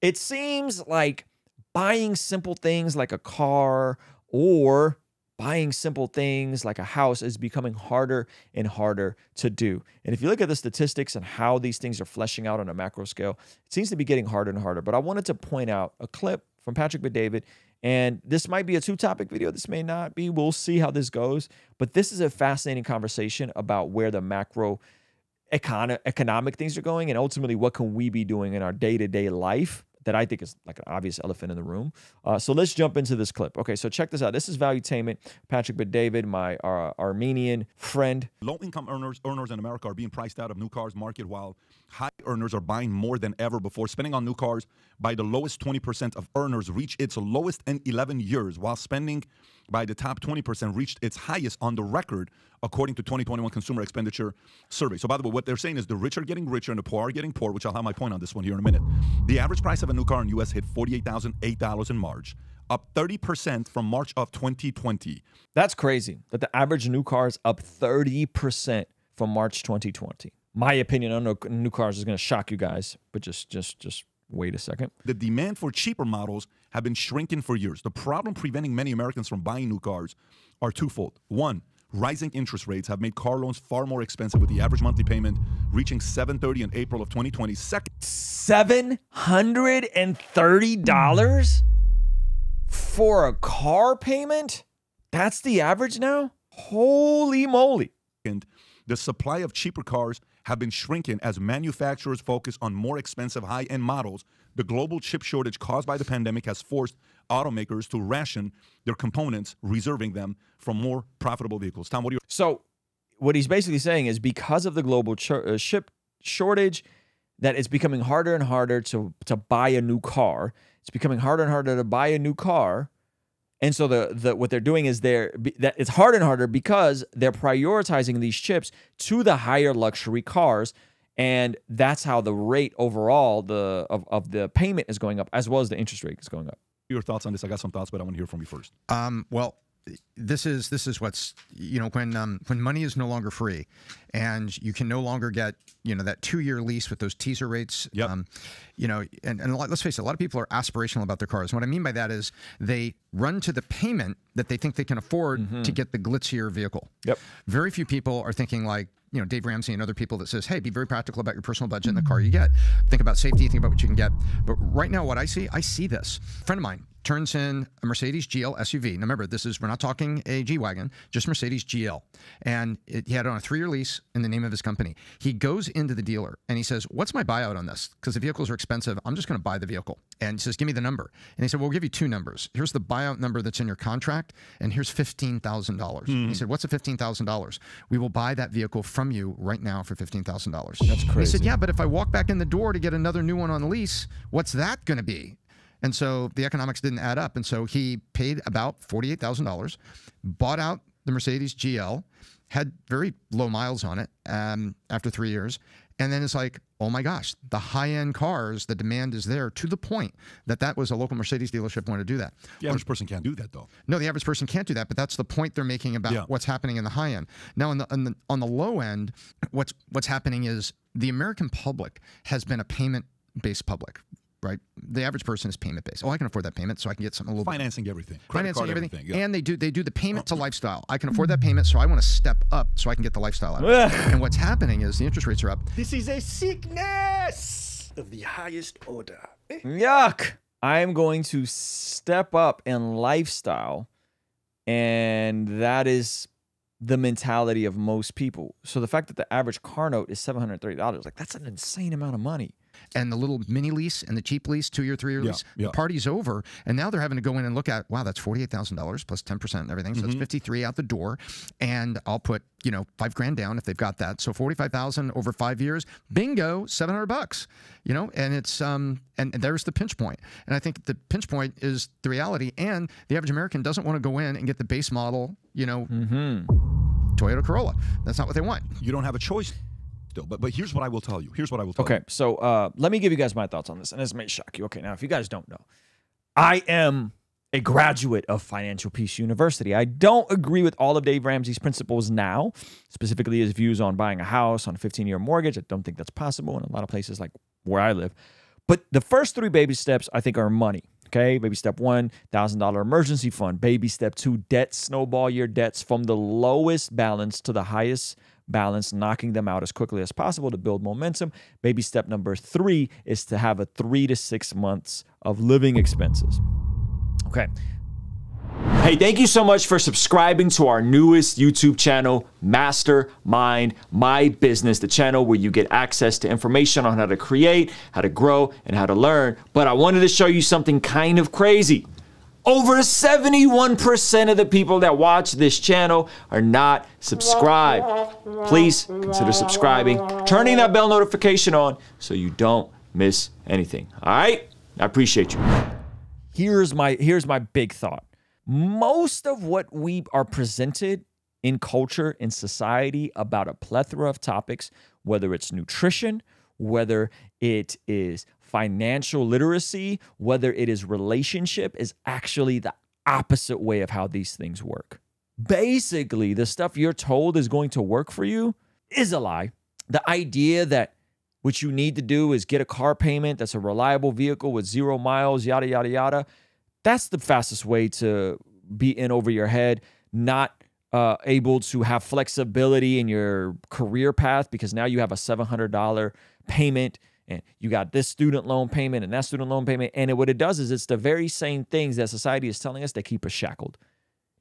It seems like buying simple things like a car or buying simple things like a house is becoming harder and harder to do. And if you look at the statistics and how these things are fleshing out on a macro scale, it seems to be getting harder and harder. But I wanted to point out a clip from Patrick Bet-David, and this might be a two-topic video. This may not be. We'll see how this goes. But this is a fascinating conversation about where the macro economic things are going, and ultimately what can we be doing in our day-to-day life that I think is like an obvious elephant in the room. So let's jump into this clip. Okay, so check this out. This is Valuetainment. Patrick Bet-David, my Armenian friend. Low-income earners in America are being priced out of new cars market, while high earners are buying more than ever before. Spending on new cars by the lowest 20% of earners reached its lowest in 11 years, while spending by the top 20% reached its highest on the record, according to 2021 Consumer Expenditure Survey. So by the way, what they're saying is the rich are getting richer and the poor are getting poor, which I'll have my point on this one here in a minute. The average price of a new car in the U.S. hit $48,008 in March, up 30% from March of 2020. That's crazy that the average new car is up 30% from March 2020. My opinion on new cars is going to shock you guys, but just wait a second. The demand for cheaper models have been shrinking for years. The problem preventing many Americans from buying new cars are twofold. One, rising interest rates have made car loans far more expensive, with the average monthly payment reaching $730 in April of 2020. Second, $730 for a car payment? That's the average now? Holy moly. the supply of cheaper cars have been shrinking as manufacturers focus on more expensive high-end models. The global chip shortage caused by the pandemic has forced automakers to ration their components, reserving them for more profitable vehicles. Tom, what do you... So what he's basically saying is because of the global chip shortage, that it's becoming harder and harder to buy a new car. It's becoming harder and harder to buy a new car. And so what they're doing is that it's harder and harder because they're prioritizing these chips to the higher luxury cars, and that's how the rate overall of the payment is going up, as well as the interest rate is going up. Your thoughts on this? I got some thoughts, but I want to hear from you first. Well, this is what's, when money is no longer free, and you can no longer get that 2-year lease with those teaser rates. Yep. And let's face it, a lot of people are aspirational about their cars. What I mean by that is they run to the payment that they think they can afford to get the glitzier vehicle. Yep. Very few people are thinking like, Dave Ramsey and other people that says, hey, be very practical about your personal budget and the car you get. Think about safety, think about what you can get. But right now, what I see this. A friend of mine turns in a Mercedes GL SUV. Now remember, we're not talking a G-Wagon, just Mercedes GL. And he had it on a 3-year lease in the name of his company. He goes into the dealer and he says, what's my buyout on this? Because the vehicles are expensive. I'm just going to buy the vehicle. And he says, give me the number. And he said, well, we'll give you 2 numbers. Here's the buyout number that's in your contract, and here's $15,000. He said, what's the $15,000? We will buy that vehicle from you right now for $15,000. That's crazy. He said, yeah, but if I walk back in the door to get another new one on lease, what's that going to be? And so the economics didn't add up. And so he paid about $48,000, bought out the Mercedes GL, had very low miles on it after 3 years. And then it's like, oh my gosh, the high-end cars, the demand is there to the point that was a local Mercedes dealership wanted to do that. The average person can't do that, though. No, the average person can't do that, but that's the point they're making about what's happening in the high end. Now, on the low end, what's happening is the American public has been a payment-based public. Right, the average person is payment based. Oh, I can afford that payment, so I can get something a little financing everything, financing everything, yeah. And they do the payment to lifestyle. I can afford that payment, so I want to step up so I can get the lifestyle out of it. And what's happening is the interest rates are up. This is a sickness of the highest order. Yuck! I am going to step up in lifestyle, and that is the mentality of most people. So the fact that the average car note is $730, like that's an insane amount of money. And the little mini lease and the cheap lease, 2-year, 3-year lease, the party's over. And now they're having to go in and look at, wow, that's $48,000 plus 10% and everything. So that's 53 out the door. And I'll put, $5,000 down if they've got that. So 45,000 over 5 years, bingo, $700, and it's, and there's the pinch point. And I think the pinch point is the reality. And the average American doesn't want to go in and get the base model, Toyota Corolla. That's not what they want. You don't have a choice. But here's what I will tell you. Okay, so let me give you guys my thoughts on this, and this may shock you. Okay, now if you guys don't know, I am a graduate of Financial Peace University. I don't agree with all of Dave Ramsey's principles now, specifically his views on buying a house on a 15-year mortgage. I don't think that's possible in a lot of places like where I live. But the first 3 baby steps, I think, are money. Okay, baby step 1, $1,000 emergency fund. Baby step 2, debt, snowball your debts from the lowest balance to the highest balance, knocking them out as quickly as possible to build momentum. Baby step number 3 is to have a 3 to 6 months of living expenses. Okay. Hey, thank you so much for subscribing to our newest YouTube channel, Mastermind My Business, the channel where you get access to information on how to create, how to grow, and how to learn. But I wanted to show you something kind of crazy. Over 71% of the people that watch this channel are not subscribed. Please consider subscribing, turning that bell notification on so you don't miss anything. All right? I appreciate you. Here's my big thought. Most of what we are presented in culture, in society, about a plethora of topics, whether it's nutrition, whether it is financial literacy, whether it is relationship, is actually the opposite way of how these things work. Basically, the stuff you're told is going to work for you is a lie. The idea that what you need to do is get a car payment that's a reliable vehicle with 0 miles, yada, yada, yada. That's the fastest way to be in over your head, not able to have flexibility in your career path because now you have a $700 payment and you got this student loan payment and that student loan payment. And what it does is it's the very same things that society is telling us that keep us shackled.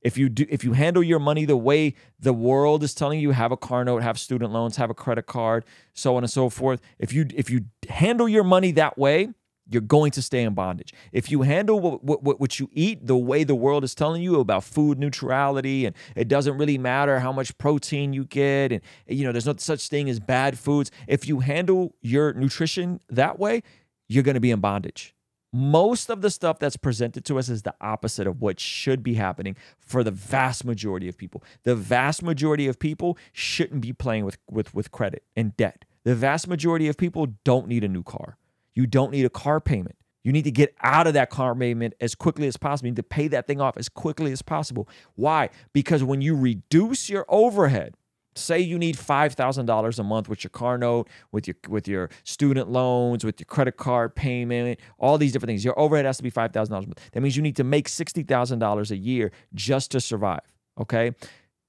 If you handle your money the way the world is telling you, have a car note, have student loans, have a credit card, so on and so forth. If you handle your money that way, you're going to stay in bondage. If you handle what you eat the way the world is telling you about food neutrality, and it doesn't really matter how much protein you get, and there's no such thing as bad foods. If you handle your nutrition that way, you're going to be in bondage. Most of the stuff that's presented to us is the opposite of what should be happening for the vast majority of people. The vast majority of people shouldn't be playing with credit and debt. The vast majority of people don't need a new car. You don't need a car payment. You need to get out of that car payment as quickly as possible. You need to pay that thing off as quickly as possible. Why? Because when you reduce your overhead, say you need $5,000 a month with your car note, with your student loans, with your credit card payment, all these different things. Your overhead has to be $5,000 a month. That means you need to make $60,000 a year just to survive, okay?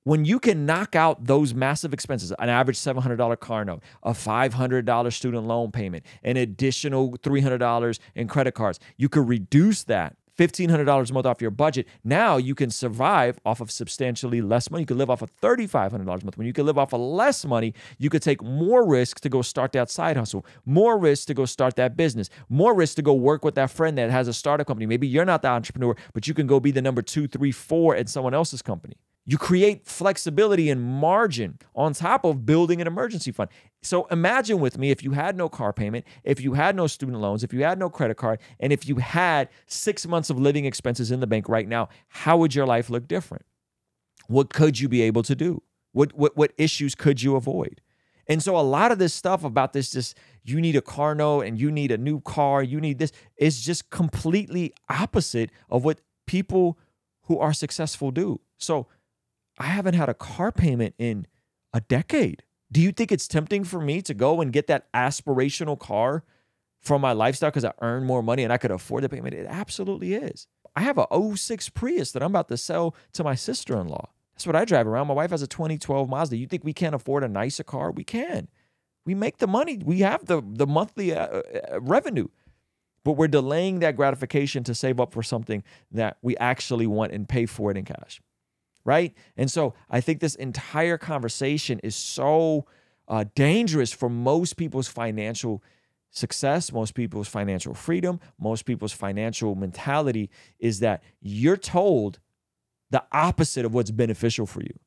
When you can knock out those massive expenses, an average $700 car note, a $500 student loan payment, an additional $300 in credit cards, you could reduce that $1,500 a month off your budget. Now you can survive off of substantially less money. You could live off of $3,500 a month. When you could live off of less money, you could take more risks to go start that side hustle, more risks to go start that business, more risks to go work with that friend that has a startup company. Maybe you're not the entrepreneur, but you can go be the number 2, 3, 4 at someone else's company. You create flexibility and margin on top of building an emergency fund. So imagine with me, if you had no car payment, if you had no student loans, if you had no credit card, and if you had 6 months of living expenses in the bank right now, how would your life look different? What could you be able to do? What issues could you avoid? And so a lot of this stuff about this, you need a car note and you need a new car, you need this, is just completely opposite of what people who are successful do. So I haven't had a car payment in a decade. Do you think it's tempting for me to go and get that aspirational car from my lifestyle because I earn more money and I could afford the payment? It absolutely is. I have a 06 Prius that I'm about to sell to my sister-in-law. That's what I drive around. My wife has a 2012 Mazda. You think we can't afford a nicer car? We can. We make the money. We have the monthly revenue. But we're delaying that gratification to save up for something that we actually want and pay for it in cash. Right? And so I think this entire conversation is so dangerous for most people's financial success, most people's financial freedom, most people's financial mentality, is that you're told the opposite of what's beneficial for you.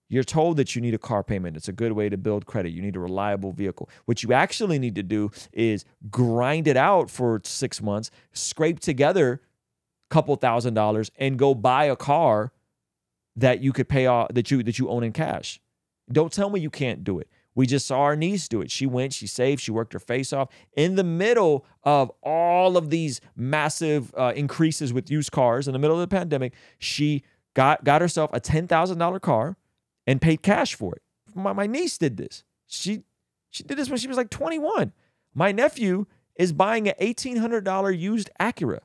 You're told that you need a car payment. It's a good way to build credit. You need a reliable vehicle. What you actually need to do is grind it out for 6 months, scrape together a couple $1,000s, and go buy a car that you could pay off, that you own in cash. Don't tell me you can't do it. We just saw our niece do it. She went, she saved, she worked her face off. In the middle of all of these massive increases with used cars, in the middle of the pandemic, she got herself a $10,000 car and paid cash for it. My niece did this. She did this when she was like 21. My nephew is buying an $1,800 used Acura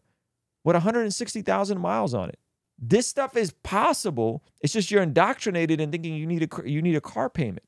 with 160,000 miles on it. This stuff is possible. It's just you're indoctrinated in thinking you need a car payment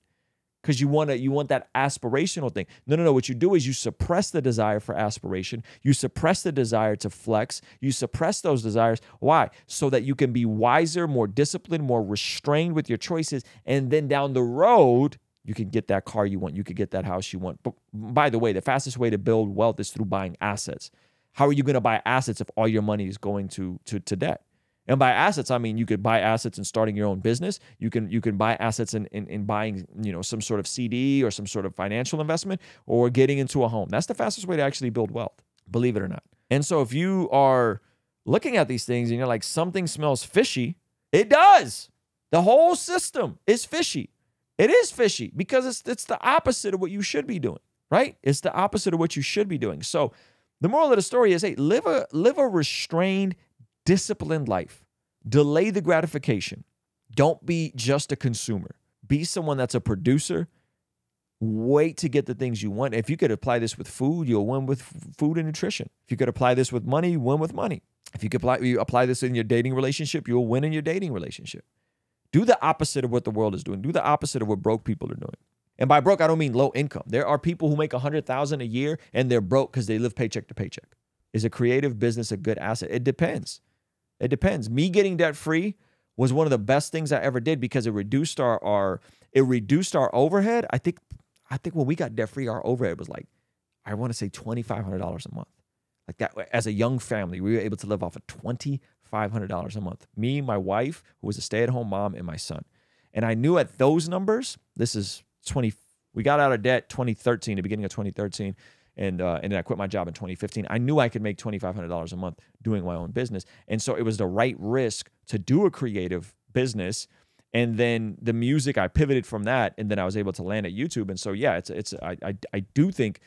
because you want that aspirational thing. No. What you do is you suppress the desire for aspiration. You suppress the desire to flex. You suppress those desires. Why? So that you can be wiser, more disciplined, more restrained with your choices. And then down the road, you can get that car you want. You could get that house you want. But by the way, the fastest way to build wealth is through buying assets. How are you going to buy assets if all your money is going to debt? And by assets, I mean you could buy assets in starting your own business. You can buy assets in buying, some sort of CD or some sort of financial investment or getting into a home. That's the fastest way to actually build wealth, believe it or not. And so if you are looking at these things and you're like, something smells fishy, it does. The whole system is fishy. It is fishy because it's the opposite of what you should be doing, right? It's the opposite of what you should be doing. So the moral of the story is, hey, live a restrained, disciplined life. Delay the gratification. Don't be just a consumer. Be someone that's a producer. Wait to get the things you want. If you could apply this with food, you'll win with food and nutrition. If you could apply this with money, you win with money. If you could apply this in your dating relationship, you'll win in your dating relationship. Do the opposite of what the world is doing. Do the opposite of what broke people are doing. And by broke, I don't mean low income. There are people who make $100,000 a year and they're broke because they live paycheck to paycheck. Is a creative business a good asset? It depends. It depends. Me getting debt free was one of the best things I ever did because it reduced our overhead. I think when we got debt free, our overhead was like, I want to say $2,500 a month. Like that, as a young family, we were able to live off of $2,500 a month. Me, my wife, who was a stay-at-home mom, and my son. And I knew at those numbers, we got out of debt 2013, the beginning of 2013. And then I quit my job in 2015. I knew I could make $2,500 a month doing my own business. And so it was the right risk to do a creative business. And then the music, I pivoted from that, and then I was able to land at YouTube. And so, yeah, I do think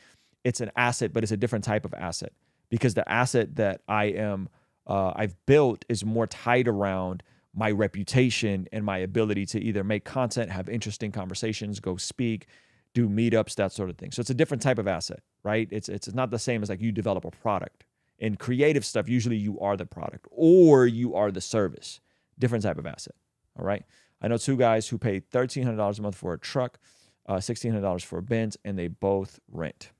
it's an asset, but it's a different type of asset because the asset that I've built is more tied around my reputation and my ability to either make content, have interesting conversations, go speak, do meetups, that sort of thing. So it's a different type of asset, right? It's not the same as like you develop a product. In creative stuff, usually you are the product or you are the service. Different type of asset, all right? I know two guys who pay $1,300 a month for a truck, $1,600 for a Benz, and they both rent.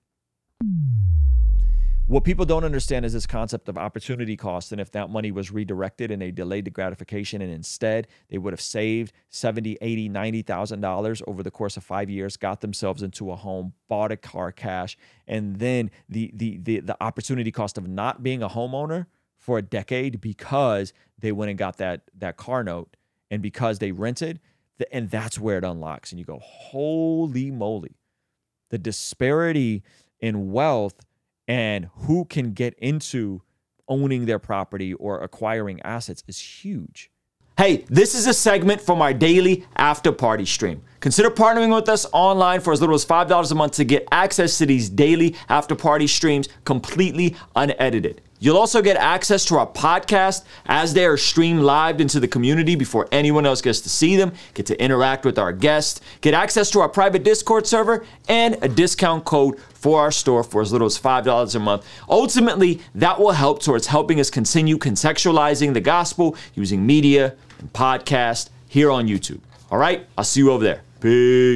What people don't understand is this concept of opportunity cost. And if that money was redirected and they delayed the gratification and instead they would have saved $70,000, $80,000, $90,000 over the course of 5 years, got themselves into a home, bought a car cash, and then the opportunity cost of not being a homeowner for a decade because they went and got that car note and because they rented, and that's where it unlocks. And you go, holy moly. The disparity in wealth and who can get into owning their property or acquiring assets is huge. Hey, this is a segment from our daily after party stream. Consider partnering with us online for as little as $5 a month to get access to these daily after party streams completely unedited. You'll also get access to our podcast as they are streamed live into the community before anyone else gets to see them, get to interact with our guests, get access to our private Discord server, and a discount code for our store for as little as $5 a month. Ultimately, that will help towards helping us continue contextualizing the gospel using media and podcast here on YouTube. All right, I'll see you over there. Peace.